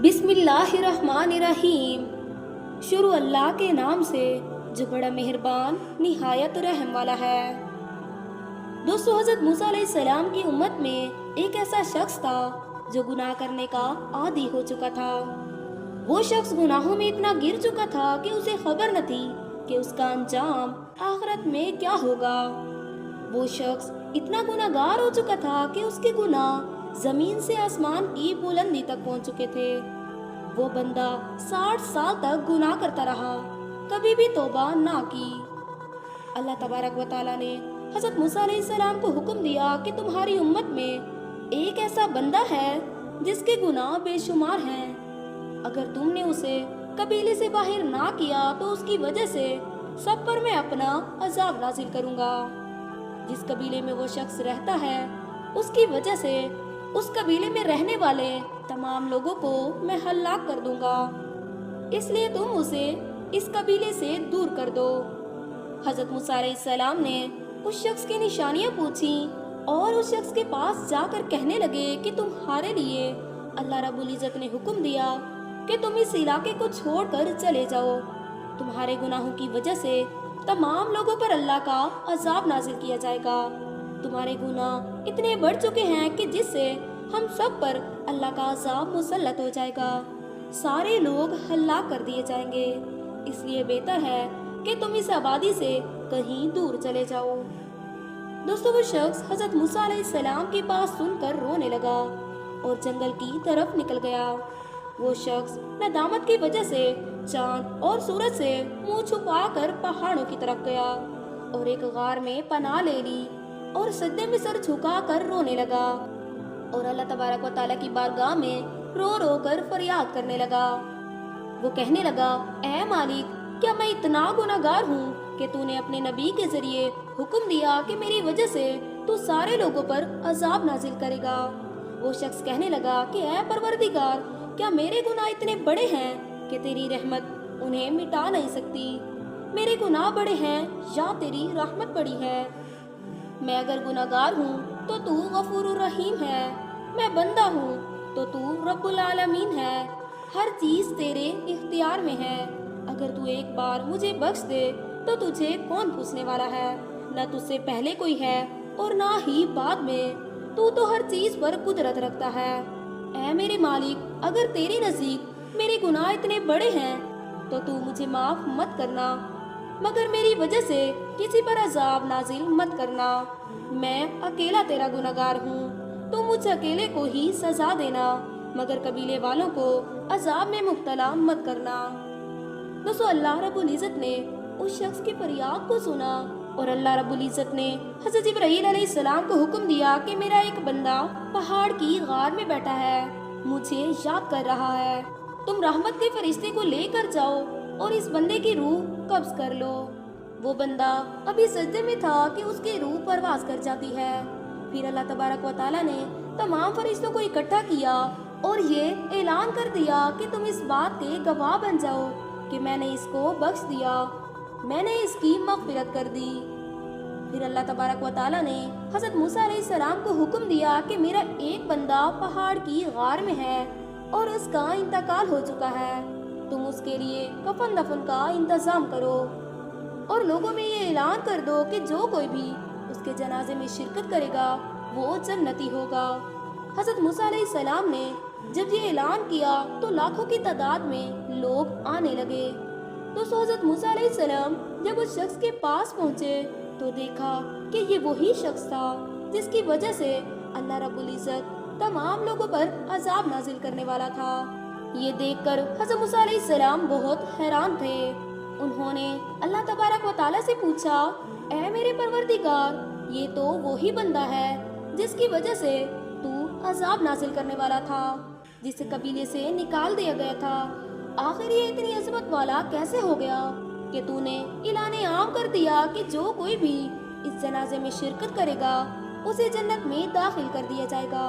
बिस्मिल्लाहिर्रहमानिर्रहीम। शुरू अल्लाह के नाम से जो बड़ा मेहरबान निहायत रहम वाला है। दोस्तों, हजरत मूसा अलैहिस्सलाम की उम्मत में एक ऐसा शख्स था जो गुनाह करने का आदी हो चुका था। वो शख्स गुनाहों में इतना गिर चुका था कि उसे खबर न थी कि उसका अंजाम आखिरत में क्या होगा। वो शख्स इतना गुनाहगार हो चुका था कि उसके गुनाह जमीन से आसमान की बुलंदी तक पहुंच चुके थे। वो बंदा 60 साल तक गुनाह करता रहा, कभी भी तौबा ना की। अल्लाह तबारक व तआला ने हजरत मूसा अलैहिस्सलाम को हुक्म दिया कि तुम्हारी उम्मत में एक ऐसा बंदा है जिसके गुनाह बेशुमार हैं। अगर तुमने उसे कबीले से बाहर ना किया तो उसकी वजह से सब पर मैं अपना अजाब नाजिल करूंगा। जिस कबीले में वो शख्स रहता है उसकी वजह से उस कबीले में रहने वाले तमाम लोगों को मैं हलाक कर दूंगा, इसलिए तुम उसे इस कबीले से दूर कर दो। हजरत मूसा अलैहिस्सलाम ने उस शख्स की निशानियां पूछी और उस शख्स के पास जाकर कहने लगे कि तुम्हारे लिए अल्लाह रब्बुल इज्जत ने हुक्म दिया कि तुम इस इलाके को छोड़कर चले जाओ। तुम्हारे गुनाहों की वजह से तमाम लोगों पर अल्लाह का अजाब नाजिल किया जाएगा। तुम्हारे गुनाह इतने बढ़ चुके हैं कि जिससे हम सब पर अल्लाह का अजाब मुसल्लत हो जाएगा। सारे लोग हलाक कर दिए जाएंगे, इसलिए बेहतर है कि तुम इस आबादी से कहीं दूर चले जाओ। दोस्तों, वो शख्स हजरत मूसा अलैहिस्सलाम के पास सुनकर रोने लगा और जंगल की तरफ निकल गया। वो शख्स नदामत की वजह से चांद और सूरज से मुंह छुपाकर पहाड़ों की तरफ गया और एक गार में पनाह ले ली और सजदे में सर झुकाकर रोने लगा और अल्लाह तबारक व तआला की बारगाह में रो रो कर फरियाद करने लगा। वो कहने लगा, ऐ मालिक, क्या मैं इतना गुनाहगार हूँ कि तूने अपने नबी के जरिए हुक्म दिया कि मेरी वजह से तू सारे लोगों पर अजाब नाजिल करेगा। वो शख्स कहने लगा कि ऐ परवरदिगार, क्या मेरे गुनाह इतने बड़े हैं कि तेरी रहमत उन्हें मिटा नहीं सकती? मेरे गुनाह बड़े हैं या तेरी रहमत बड़ी है? मैं अगर गुनाहगार हूँ तो तू गफूरुर रहीम है, मैं बंदा हूँ तो तू रब्बुल आलमीन है। हर चीज तेरे इख्तियार में है। अगर तू एक बार मुझे बख्श दे तो तुझे कौन पूछने वाला है? न तुझसे पहले कोई है और ना ही बाद में। तू तो हर चीज पर कुदरत रखता है। ऐ मेरे मालिक, अगर तेरे नजदीक मेरे गुनाह इतने बड़े हैं तो तू मुझे माफ मत करना, मगर मेरी वजह से किसी पर अजाब नाजिल मत करना। मैं अकेला तेरा गुनाहगार हूँ, तू मुझ अकेले को ही सजा देना, मगर कबीले वालों को अजाब में मुब्तला मत करना। दोस्तों, अल्लाह रब्बुल इज्जत ने उस शख्स की फरियाद को सुना और अल्लाह रब्बुल इज्जत ने हजरत इब्राहीम अलैहिस्सलाम को हुक्म दिया कि मेरा एक बंदा पहाड़ की गार में बैठा है, मुझे याद कर रहा है। तुम रहमत के फरिश्ते को लेकर जाओ और इस बंदे की रूह कब्ज कर लो। वो बंदा अभी सजदे में था कि उसकी रूह परवाज कर जाती है। फिर अल्लाह तबारक व तआला ने तमाम फरिश्तों को इकट्ठा किया और ये ऐलान कर दिया कि तुम इस बात के गवाह बन जाओ कि मैंने इसको बख्श दिया, मैंने इसकी मग़फ़िरत कर दी। फिर अल्लाह तबारक व तआला ने हज़रत मूसा अलैहिस्सलाम को हुक्म दिया कि मेरा एक बंदा पहाड़ की गार में है और उसका इंतकाल हो चुका है। तुम उसके लिए कफन दफन का इंतजाम करो और लोगों में ये ऐलान कर दो कि जो कोई भी उसके जनाजे में शिरकत करेगा वो जन्नती होगा। हज़रत मूसा अलैहिस्सलाम ने जब ये ऐलान किया तो लाखों की तादाद में लोग आने लगे। तो हज़रत मूसा अलैहिस्सलाम जब उस शख्स के पास पहुँचे तो देखा कि ये वही शख्स था जिसकी वजह से अल्लाह रब्बुल इज़्ज़त तमाम लोगों पर अजाब नाजिल करने वाला था। ये देखकर हज़रत मूसा अलैहिस्सलाम बहुत हैरान थे। उन्होंने अल्लाह तबारक व तआला से पूछा, ऐ मेरे परवरदिगार, ये तो वही बंदा है जिसकी वजह से तू अजाब नाजिल करने वाला था, जिसे कबीले से निकाल दिया गया था। आखिर ये इतनी अजमत वाला कैसे हो गया कि तूने ऐलान आम कर दिया कि जो कोई भी इस जनाजे में शिरकत करेगा उसे जन्नत में दाखिल कर दिया जाएगा।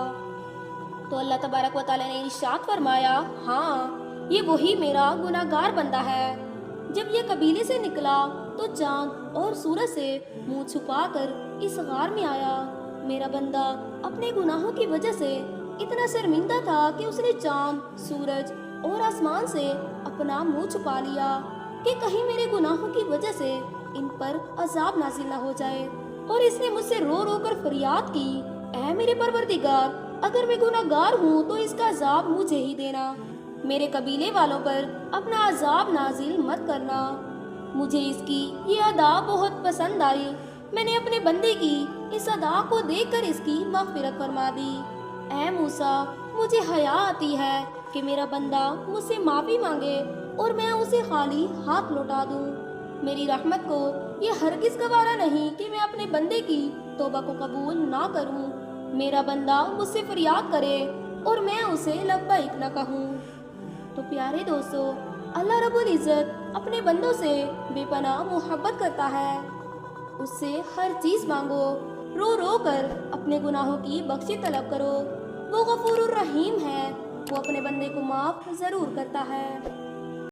तो अल्लाह तबारक व तआला ने इरशाद फरमाया, हाँ, ये वही मेरा गुनाहगार बंदा है। जब ये कबीले से निकला तो चांद और सूरज से मुंह छुपाकर इस गार में आया। मेरा बंदा अपने गुनाहों की वजह से اتنا شرمندہ تھا کہ اس نے چاند، سورج اور آسمان سے اپنا منہ چھپا لیا کہ کہیں میرے گناہوں کی وجہ سے ان پر عذاب نازل نہ ہو جائے، اور اس نے مجھ سے رو رو کر فریاد کی، اے میرے پروردگار، اگر میں گناہ گار ہوں تو اس کا عذاب مجھے ہی دینا، میرے قبیلے والوں پر اپنا عذاب نازل مت کرنا۔ مجھے اس کی یہ ادا بہت پسند آئی، میں نے اپنے بندے کی اس ادا کو دیکھ کر اس کی مغفرت فرما دی۔ اے موسیٰ، مجھے حیا آتی ہے کہ میرا بندہ مجھ سے معافی مانگے اور میں اسے خالی ہاتھ لوٹا دوں۔ میری رحمت کو یہ ہرگز گوارا نہیں کہ میں اپنے بندے کی توبہ کو قبول نہ کروں، میرا بندہ مجھ سے فریاد کرے اور میں اسے لبیک نہ کہوں۔ تو پیارے دوستو، اللہ رب العزت اپنے بندوں سے بے پناہ محبت کرتا ہے، اس سے ہر چیز مانگو، رو رو کر اپنے گناہوں کی بخشش طلب کرو، وہ غفور الرحیم ہے، وہ اپنے بندے کو معاف ضرور کرتا ہے۔